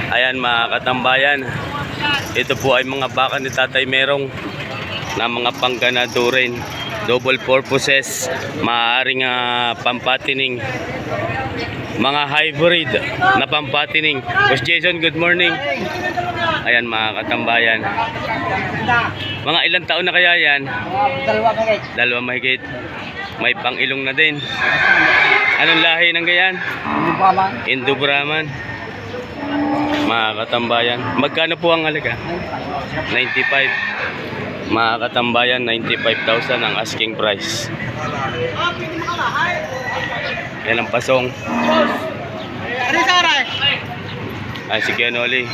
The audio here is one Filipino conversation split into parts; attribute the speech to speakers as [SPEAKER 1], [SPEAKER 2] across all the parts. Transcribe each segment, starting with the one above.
[SPEAKER 1] Ayan mga katambayan, ito po ay mga baka ni Tatay Merong na mga pangganado rin. Double purposes, maaaring pampatining, mga hybrid na pampatining. Boss Jason, good morning. Ayan mga katambayan, mga ilang taon na kaya yan? Dalawa mahigit. May pang-ilong na din. Anong lahi ng gayan? Indo Brahman. Mga katambayan, magkano po ang halaga? 95. Mga katambayan, 95,000 ang asking price. Yan ang pasong. Ay, si Kenoli.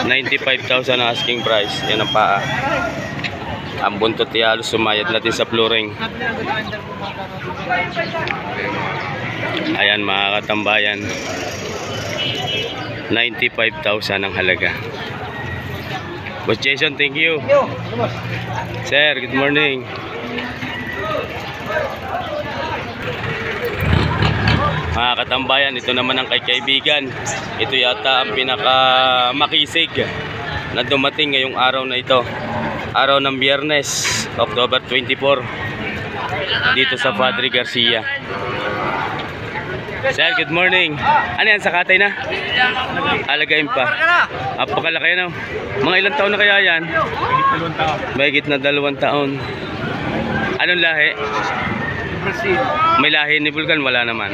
[SPEAKER 1] 95,000 ang asking price. Yan ang paa. Ang buntot niya halos sumayad natin sa flooring. Ayan mga katambayan, 95,000 ang halaga. Boss Jason, thank you. Sir, good morning. Mga katambayan, ito naman ang kaibigan. Ito yata ang pinakamakisig na dumating ngayong araw na ito. Araw ng Biyernes, October 24, dito sa Padre Garcia. Sir, good morning. Ano yan, sakatay na? Alagayin pa. Apakalaki na. Mga ilang taon na kaya yan? Mahigit na 2 taon. Anong lahi?
[SPEAKER 2] Brazil.
[SPEAKER 1] May lahi ni Vulcan? Wala naman.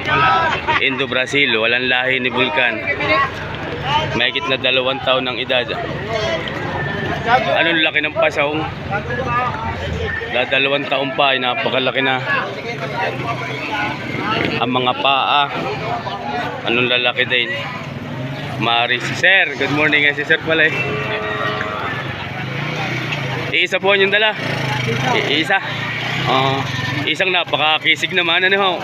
[SPEAKER 1] Indo Brazil, walang lahi ni Vulcan. Mahigit na 2 taon ng edad. Anong laki ng pasahong? 2 taon pa ay napakalaki na. Ang mga paa, anong lalaki din. Maris. Sir, good morning. Si Sir pala eh. Iisa po yung dala. Iisa. Isang napakakisig naman. Ano ho?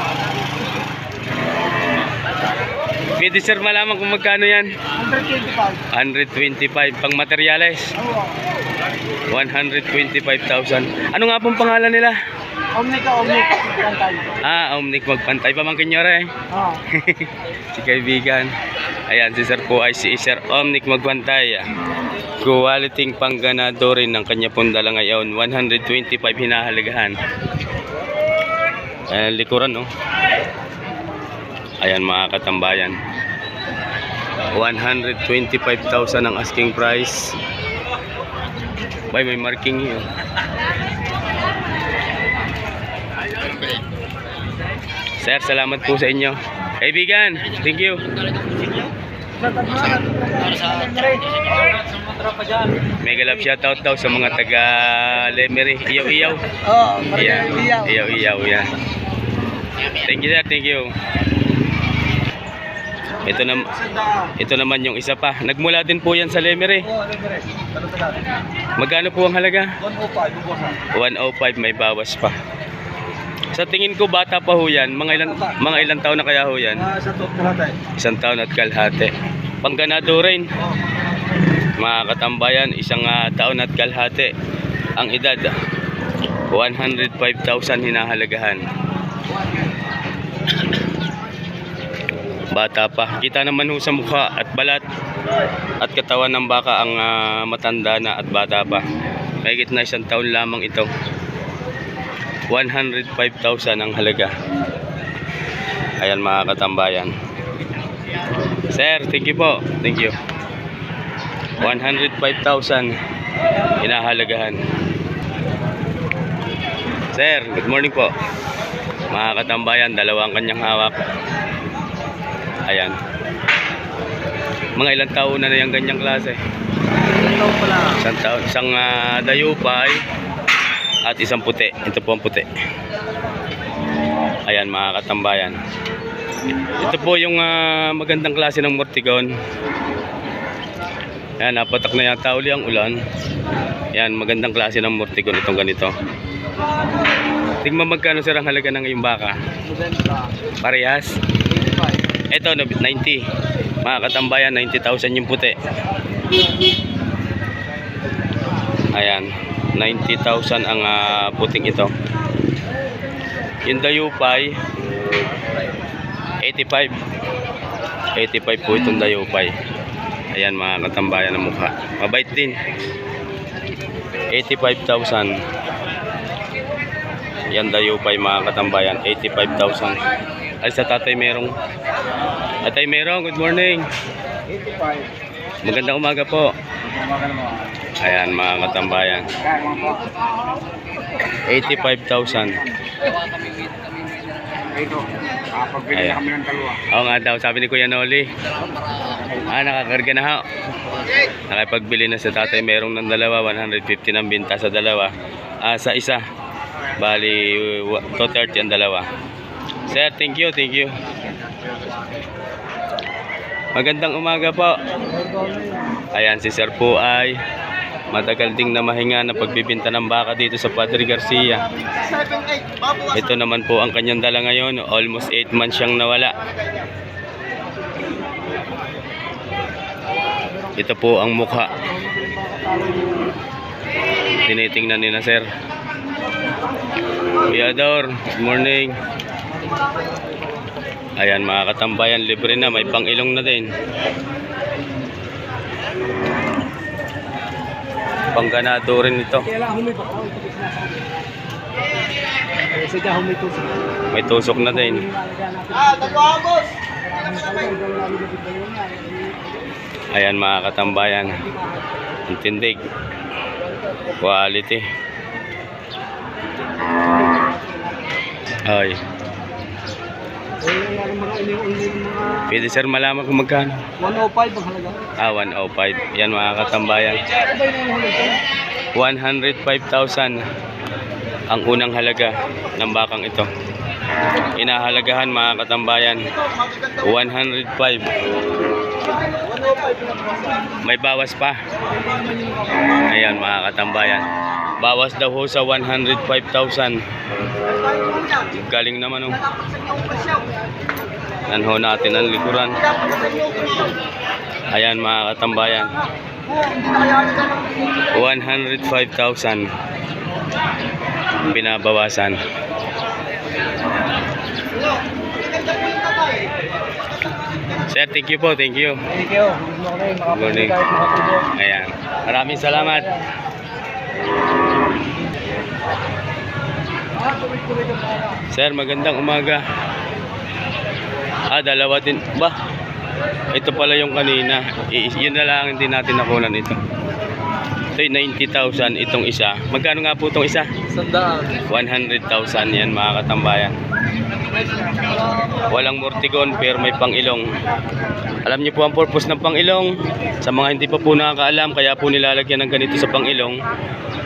[SPEAKER 1] Pwede sir malaman kung magkano yan?
[SPEAKER 2] 125.
[SPEAKER 1] 125 pang materyales. 125,000. Ano nga pong pangalan nila?
[SPEAKER 2] Omnic magpantay.
[SPEAKER 1] Omnic magpantay. Pamangkin nyo rin. Si kaibigan. Ayan, si sir po ay si Sir Omnic magpantay. Quality pangganado rin ng kanya pong dala ngayon. 125 hinahalagahan. Ayan, likuran no. Ayan mga katambayan, 125,000 ang asking price. Bay, may marking yun. Sir, salamat po sa inyo. Kaibigan, thank you. Mega love shoutout daw sa mga taga Lemery. Iyaw-iyaw. Iyaw-iyaw yan. Thank you sir, thank you. Ito naman yung isa pa. Nagmula din po yan sa Lemery. Magkano po ang halaga? 105, may bawas pa. Sa tingin ko bata pa ho yan. Mga ilang taon na kaya ho yan? 1 taon at kalahati. Pangganado rin. Mga katambayan, 1 taon at kalahati ang edad. 105,000 hinahalagahan. Bata pa. Kita naman ho sa mukha at balat at katawan ng baka ang matanda na at bata pa. Mahigit na 1 taon lamang ito. 105,000 ang halaga. Ayan mga katambayan. Sir, thank you po. Thank you. 105,000 hinahalagahan. Sir, good morning po. Mga katambayan, 2 ang kanyang hawak. Ayan. Mga ilang taon na yung ganyang klase?
[SPEAKER 2] 1 taon pala.
[SPEAKER 1] 1 taon. Isang dayupay at isang puti. Ito po ang puti. Ayan mga katambayan. Ito po yung magandang klase ng Mortigon. Ayan, napatak na yata uli ang ulan. Ayan, magandang klase ng Mortigon itong ganito. Tingnan magkano sir ang halaga ng iyong baka? Parehas? Ito, 90. Mga katambayan, 90,000 yung puti. Ayan, 90,000 ang puting ito. Yung dayupay, 85. 85 po itong dayupay. Ayan mga katambayan ng mukha. Mabait din. 85,000. Yan dayupay mga katambayan. 85,000. Ay sa tatay merong. Tatay merong, good morning.
[SPEAKER 2] 85.
[SPEAKER 1] Magandang umaga po.
[SPEAKER 2] Magandang mo.
[SPEAKER 1] Ayan mga katambayan. 85,000.
[SPEAKER 2] Ito. Pagbili
[SPEAKER 1] Ayan.
[SPEAKER 2] na kami ng dalawa.
[SPEAKER 1] Oo nga daw, sabi ni Kuya Noli. Nakakarga na ho. Nakapagbili na sa tatay, merong ng dalawa, 150 ng binta sa dalawa. Sa isa, bali 230 ang dalawa. Sir, thank you, thank you. Magandang umaga po. Ayan, si Sir po ay matagal ding na mahinga na pagbibinta ng baka dito sa Padre Garcia. Ito naman po ang kanyang dala ngayon. Almost 8 months siyang nawala. Ito po ang mukha. Tinitingnan ni na Sir. Kuya Ador, good morning. Ayan mga katambayan, libre na. May pang-ilong na din. Pangganado rin ito.
[SPEAKER 2] Kailangan humay ba? Sadya humay tusok.
[SPEAKER 1] May tusok na din.
[SPEAKER 2] Agos!
[SPEAKER 1] Ayan mga katambayan. Ang tindig. Quality. Ay. Pwede sir malaman kung magkano.
[SPEAKER 2] 105 ang halaga.
[SPEAKER 1] 105. Yan mga katambayan. 105,000 ang unang halaga ng bakang ito. Inahalagahan mga katambayan 105. May bawas pa. Ayan mga katambayan. Bawas daw ho sa 105,000. Galing naman oh. Nanho natin ang likuran. Ayan mga katambayan. 105,000 binabawasan. Sir, thank you po, thank you.
[SPEAKER 2] Thank you. Good morning.
[SPEAKER 1] Good morning. Ayan. Maraming salamat. Sir, magandang umaga. Dalawa din. Ba? Ito pala yung kanina. Yun na lang hindi natin nakunan ito. Ito yung 90,000 itong isa. Magkano nga po itong isa? 100,000 yan mga katambayan. Walang mortigon pero may pang-ilong. Alam niyo po ang purpose ng pang-ilong. Sa mga hindi pa po nakakaalam, kaya po nilalagyan ng ganito sa pang-ilong.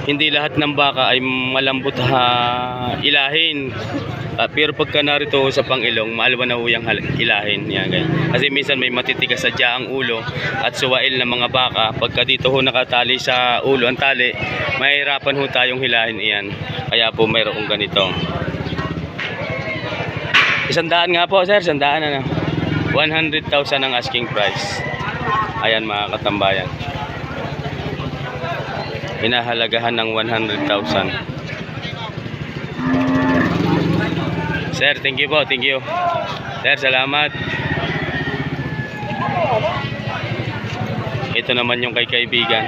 [SPEAKER 1] Hindi lahat ng baka ay malambot ilahin. Pero pagka narito sa pang-ilong, maalwa na huyang ilahin. Yan, ganyan. Kasi minsan may matitigas sa ang ulo at suwail ng mga baka. Pagka dito ho nakatali sa ulo ang tali, mahirapan ho tayong hilahin iyan. Kaya po mayroong ganito. 100 nga po sir, 100 na. 100,000 ang asking price. Ayan mga katambayan. Hinahalagahan ng 100,000. Sir, thank you po, thank you. Sir, salamat. Ito naman yung kay kaibigan.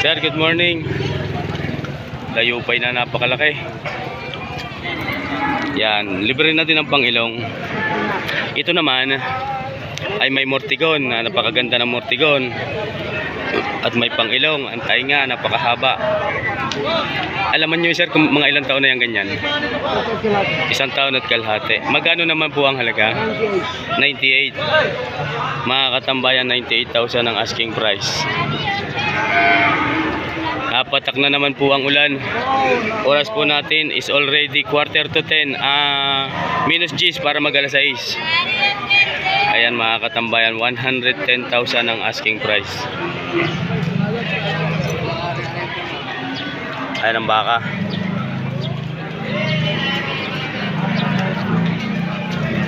[SPEAKER 1] Sir, good morning. Layupay na napakalaki. Yan, libre na din ang pang-ilong. Ito naman ay may mortigon, napakaganda ng mortigon. At may pang-ilong, ang tainga, napakahaba. Alaman nyo sir kung mga ilang taon na yung ganyan? 1 taon at kalahati. Magkano naman po ang halaga? 98. Mga katambayan, 98,000 ang asking price. Patak na naman po ang ulan. Oras po natin is already 9:45. Minus G's para mag-alas 6. Ayan mga katambayan, 110,000 ang asking price. Ayan ang baka.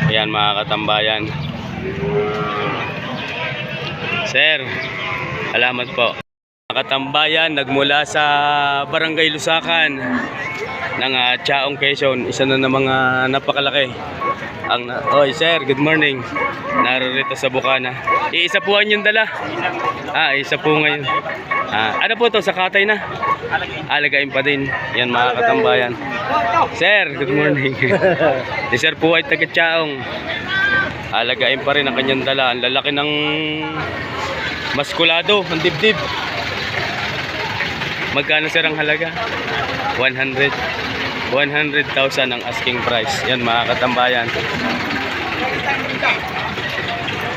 [SPEAKER 1] Ayan mga katambayan. Sir, salamat po. Mga katambayan, nagmula sa Barangay Lusakan ng Chaong Quezon, isa na ng mga napakalaki Oy, sir, good morning. Narito sa Bukana. Iisa po ang yung dala. Isa po ngayon. Ano po to, sa Katay na? Alagain pa din. Yan mga katambayan. Sir, good morning. Si sir po ay taga-Chaong. Alagain pa rin ang kanyang dala. Ang lalaki ng maskulado, ang dibdib. Magkano sir ang halaga? 100,000 ang asking price. Yan mga katambayan.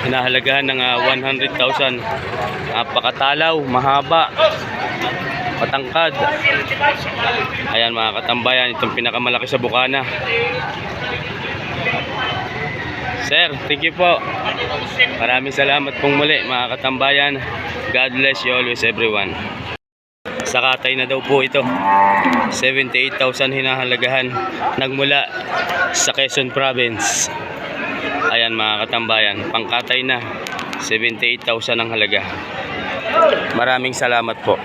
[SPEAKER 1] Hinahalagahan ng 100,000. Napakatalaw, mahaba, matangkad. Ayan mga katambayan, itong pinakamalaki sa Bukana. Sir, thank you po. Maraming salamat pong muli mga katambayan. God bless you always everyone. Sa Katay na daw po ito. 78,000 hinahalagahan. Nagmula sa Quezon Province. Ayan mga katambayan, pangkatay na. 78,000 ang halaga. Maraming salamat po.